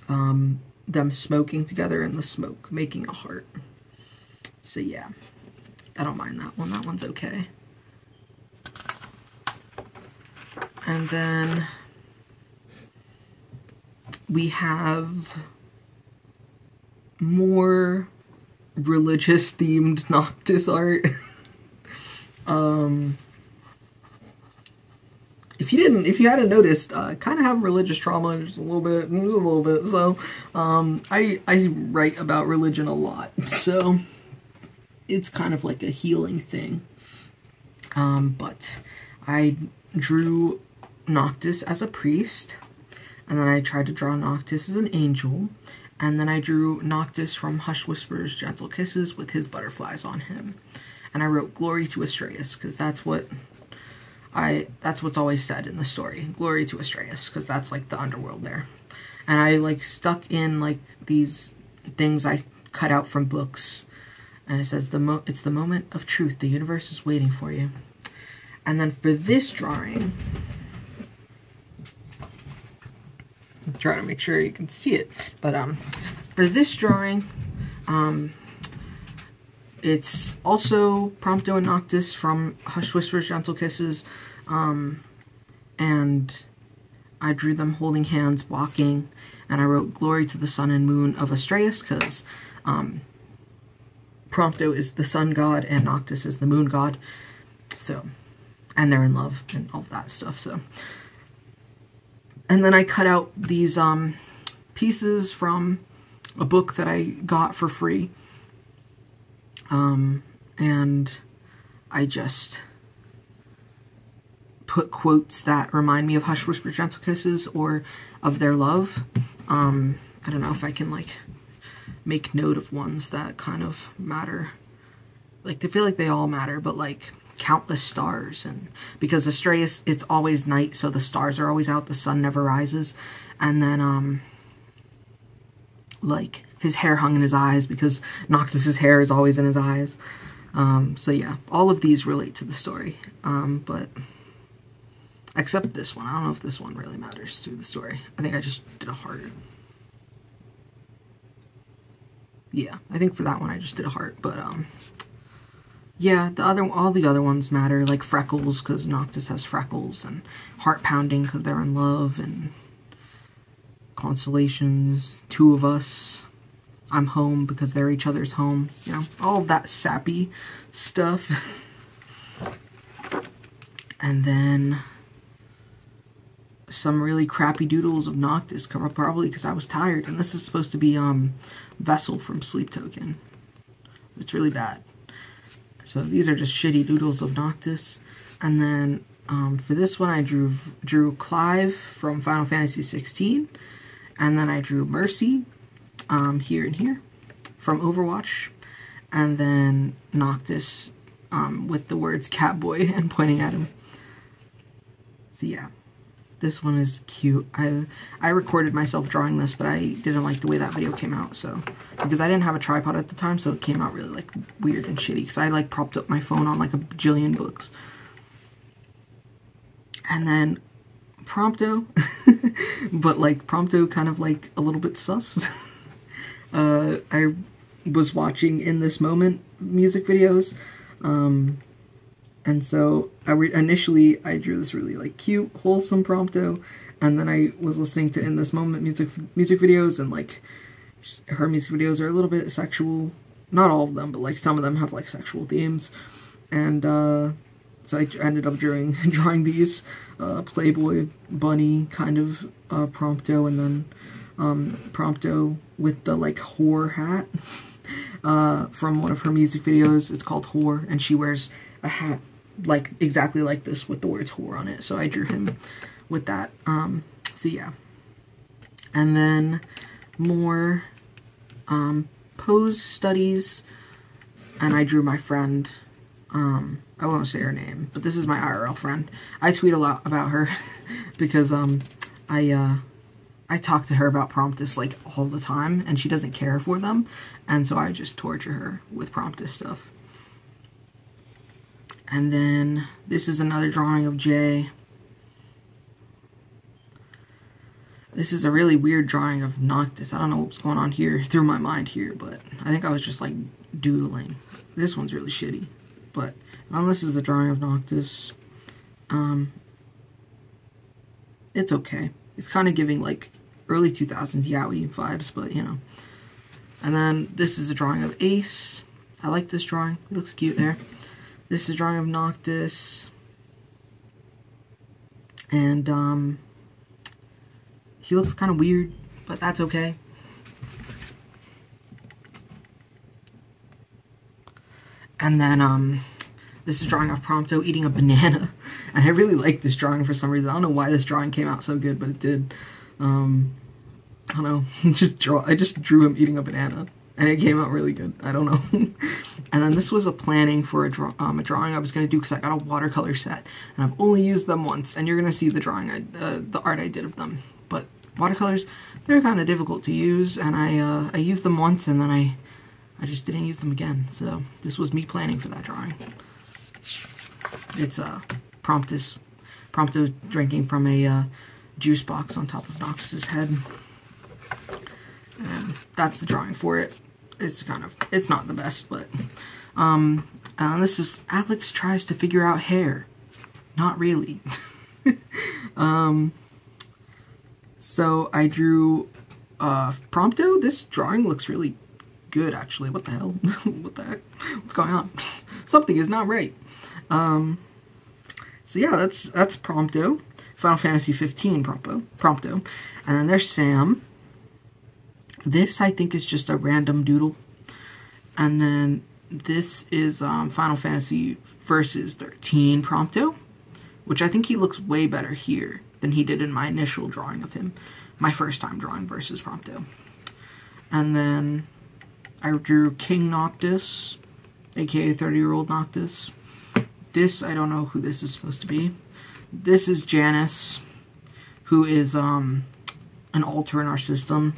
them smoking together and the smoke making a heart. So yeah, I don't mind that one. That one's okay. And then we have more religious themed Noctis art. If you hadn't noticed, I kind of have religious trauma just a little bit. So, I write about religion a lot, so it's kind of like a healing thing. But I drew Noctis as a priest, and then I tried to draw Noctis as an angel. And then I drew Noctis from Hush Whispers Gentle Kisses with his butterflies on him. And I wrote Glory to Astraeus, because that's what's always said in the story. Glory to Astraeus, because that's like the underworld there. And I like stuck in like these things I cut out from books. And it says, it's the moment of truth. The universe is waiting for you. And then for this drawing, I'm trying to make sure you can see it, but for this drawing, it's also Prompto and Noctis from Hush Whispers Gentle Kisses, and I drew them holding hands, walking, and I wrote Glory to the Sun and Moon of Astraeus, because Prompto is the sun god and Noctis is the moon god, so, and they're in love and all that stuff, so. And then I cut out these pieces from a book that I got for free. And I just put quotes that remind me of Hush Whisper Gentle Kisses or of their love. I don't know if I can like make note of ones that kind of matter. Like, they feel like they all matter, but like countless stars, and because Astraeus, it's always night, so the stars are always out, the sun never rises. And then like his hair hung in his eyes, because Noctis's hair is always in his eyes. So yeah, all of these relate to the story, but except this one. I don't know if this one really matters to the story. I think I just did a heart. Yeah, I think for that one I just did a heart, but yeah, all the other ones matter, like freckles, because Noctis has freckles, and heart pounding, because they're in love, and constellations, two of us, I'm home, because they're each other's home, you know, all of that sappy stuff. And then some really crappy doodles of Noctis, probably because I was tired, and this is supposed to be Vessel from Sleep Token. It's really bad. So these are just shitty doodles of Noctis. And then for this one I drew Clive from Final Fantasy 16. And then I drew Mercy here and here from Overwatch. And then Noctis with the words Catboy and pointing at him. So yeah. This one is cute. I recorded myself drawing this, but I didn't like the way that video came out, so, because I didn't have a tripod at the time, so it came out really, like, weird and shitty, because I, like, propped up my phone on, like, a bajillion books. And then Prompto, but, like, Prompto kind of, like, a little bit sus. I was watching In This Moment music videos, and so initially I drew this really like cute, wholesome Prompto, and then I was listening to In This Moment music videos, and like her music videos are a little bit sexual. Not all of them, but like some of them have like sexual themes, and so I ended up drawing these Playboy bunny kind of Prompto, and then Prompto with the like whore hat from one of her music videos. It's called Whore, and she wears a hat like exactly like this with the words whore on it, so I drew him with that. So yeah. And then more pose studies, and I drew my friend. I won't say her name, but this is my IRL friend. I tweet a lot about her because I talk to her about Promptis like all the time, and she doesn't care for them, and so I just torture her with Promptis stuff. And then this is another drawing of Jay. This is a really weird drawing of Noctis. I don't know what's going on here through my mind here, but I think I was just like doodling. This one's really shitty, but this is a drawing of Noctis. It's okay. It's kind of giving like early 2000s yaoi vibes, but you know. And then this is a drawing of Ace. I like this drawing. It looks cute there. This is a drawing of Noctis. And he looks kind of weird, but that's okay. And then this is a drawing of Prompto eating a banana. And I really like this drawing for some reason. I don't know why this drawing came out so good, but it did. I don't know. I just drew him eating a banana, and it came out really good. I don't know. And then this was a planning for a drawing I was going to do, because I got a watercolor set, and I've only used them once, and you're going to see the drawing, the art I did of them. But watercolors, they're kind of difficult to use, and I used them once, and then I just didn't use them again. So this was me planning for that drawing. It's Prompto drinking from a juice box on top of Noctis's head. And that's the drawing for it. It's not the best, but and this is Alex tries to figure out hair. Not really. So I drew Prompto. This drawing looks really good, actually. What the hell? What the heck? What's going on? Something is not right. So yeah, that's Prompto. Final Fantasy 15 Prompto. And then there's Sam. This, I think, is just a random doodle. And then this is Final Fantasy Versus 13 Prompto, which I think he looks way better here than he did in my initial drawing of him. My first time drawing Versus Prompto. And then I drew King Noctis, aka 30-year-old Noctis. This, I don't know who this is supposed to be. This is Janice, who is an alter in our system.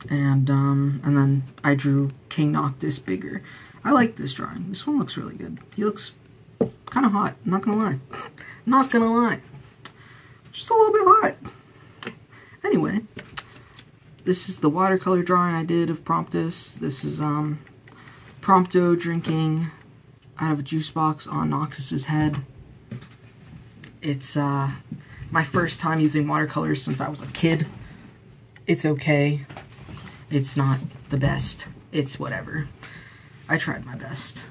And then I drew King Noctis bigger. I like this drawing. This one looks really good. He looks kind of hot, not gonna lie. Not gonna lie. Just a little bit hot. Anyway, this is the watercolor drawing I did of Promptis. This is Prompto drinking out of a juice box on Noctis's head. It's my first time using watercolors since I was a kid. It's okay. It's not the best. It's whatever. I tried my best.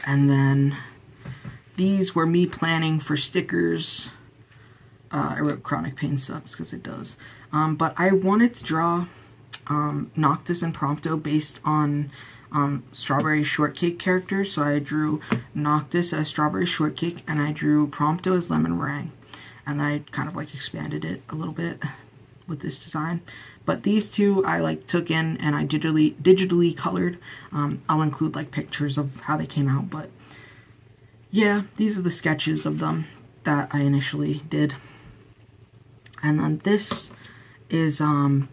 And then these were me planning for stickers. I wrote Chronic Pain Sucks because it does. But I wanted to draw Noctis and Prompto based on Strawberry Shortcake characters. So I drew Noctis as Strawberry Shortcake, and I drew Prompto as Lemon Meringue. And then I kind of like expanded it a little bit with this design. But these two I like took in and I digitally colored. I'll include like pictures of how they came out, but yeah, these are the sketches of them that I initially did. And then this is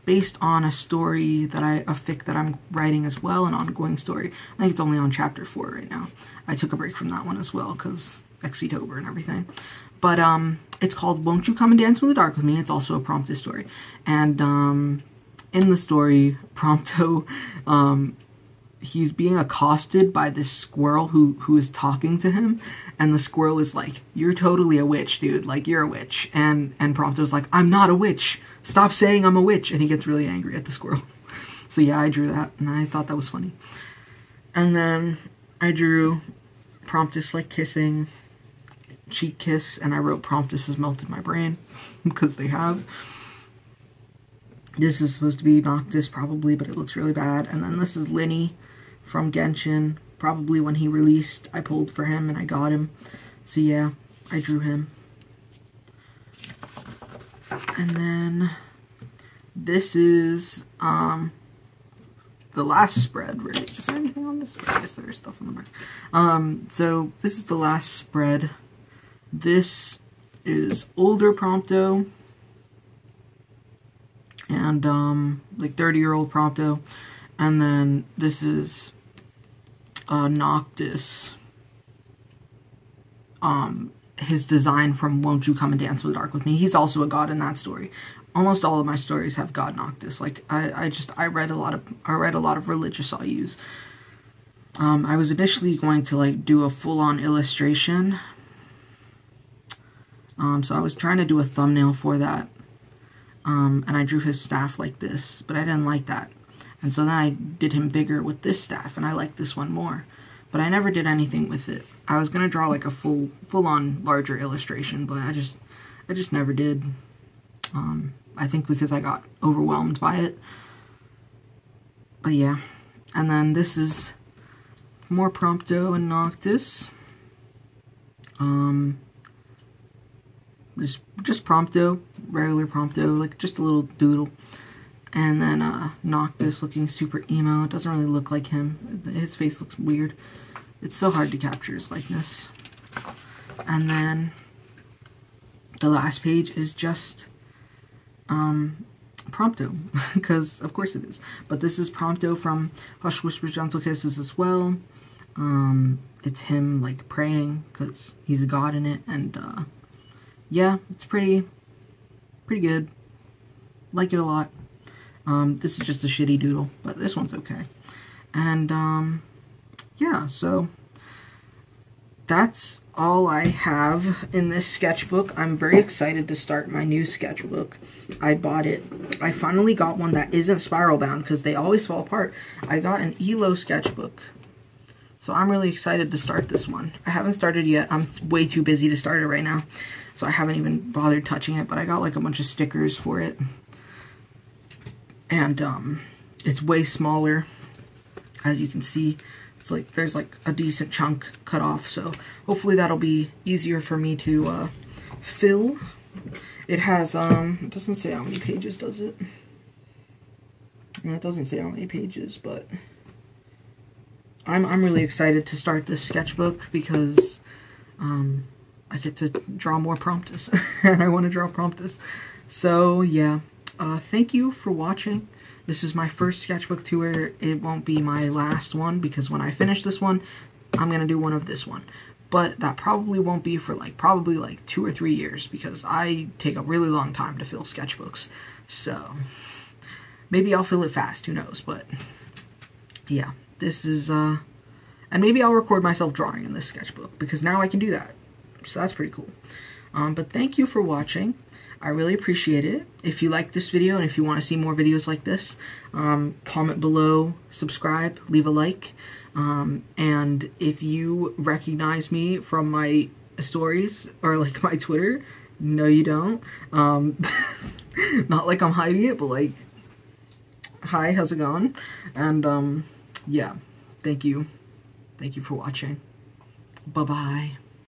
based on a story that a fic that I'm writing as well, an ongoing story. I think it's only on chapter 4 right now. I took a break from that one as well because Xvtober and everything. But it's called Won't You Come and Dance in the Dark with Me. It's also a Promptis story. And in the story, Prompto, he's being accosted by this squirrel who is talking to him, and the squirrel is like, "You're totally a witch, dude. Like, you're a witch." And Prompto's like, "I'm not a witch. Stop saying I'm a witch." And he gets really angry at the squirrel. So yeah, I drew that, and I thought that was funny. And then I drew Promptis like kissing, cheek kiss, and I wrote Promptis has melted my brain, because they have. This is supposed to be Noctis probably, but it looks really bad. And then this is Linny from Genshin. Probably when he released, I pulled for him and I got him. So yeah, I drew him. And then this is the last spread, right? Is there anything on this? I guess there's stuff on the back. So this is the last spread. This is older Prompto. And like 30-year-old Prompto. And then this is Noctis. His design from Won't You Come and Dance in the Dark with Me. He's also a god in that story. Almost all of my stories have god Noctis. Like I read a lot of religious IUs. I was initially going to like do a full-on illustration. So I was trying to do a thumbnail for that. And I drew his staff like this, but I didn't like that. And so then I did him bigger with this staff, and I liked this one more. But I never did anything with it. I was gonna draw like a full-on larger illustration, but I just never did. I think because I got overwhelmed by it. But yeah. And then this is more Prompto and Noctis. Just Prompto, regular Prompto, like just a little doodle. And then Noctis looking super emo. It doesn't really look like him. His face looks weird. It's so hard to capture his likeness. And then the last page is just Prompto, because of course it is. But this is Prompto from Hush Whispers Gentle Kisses as well. It's him like praying, because he's a god in it, and yeah, it's pretty good. Like it a lot. This is just a shitty doodle, but this one's okay. And yeah, so that's all I have in this sketchbook. I'm very excited to start my new sketchbook. I bought it. I finally got one that isn't spiral bound because they always fall apart. I got an ELO sketchbook. So I'm really excited to start this one. I haven't started yet. I'm way too busy to start it right now. So I haven't even bothered touching it, but I got like a bunch of stickers for it. And it's way smaller. As you can see, it's like there's like a decent chunk cut off, so hopefully that'll be easier for me to fill. It has it doesn't say how many pages, does it? No, it doesn't say how many pages, but I'm really excited to start this sketchbook because I get to draw more Promptis and I want to draw Promptis. So yeah, thank you for watching. This is my first sketchbook tour. It won't be my last one because when I finish this one, I'm going to do one of this one. But that probably won't be for probably 2 or 3 years because I take a really long time to fill sketchbooks. So maybe I'll fill it fast, who knows. But yeah, this is, and maybe I'll record myself drawing in this sketchbook because now I can do that. So that's pretty cool. But thank you for watching. I really appreciate it. If you like this video and if you want to see more videos like this, comment below, subscribe, leave a like. And if you recognize me from my stories or like my Twitter, no you don't. Not like I'm hiding it, but like, hi, how's it going? And yeah, thank you. Thank you for watching. Bye-bye.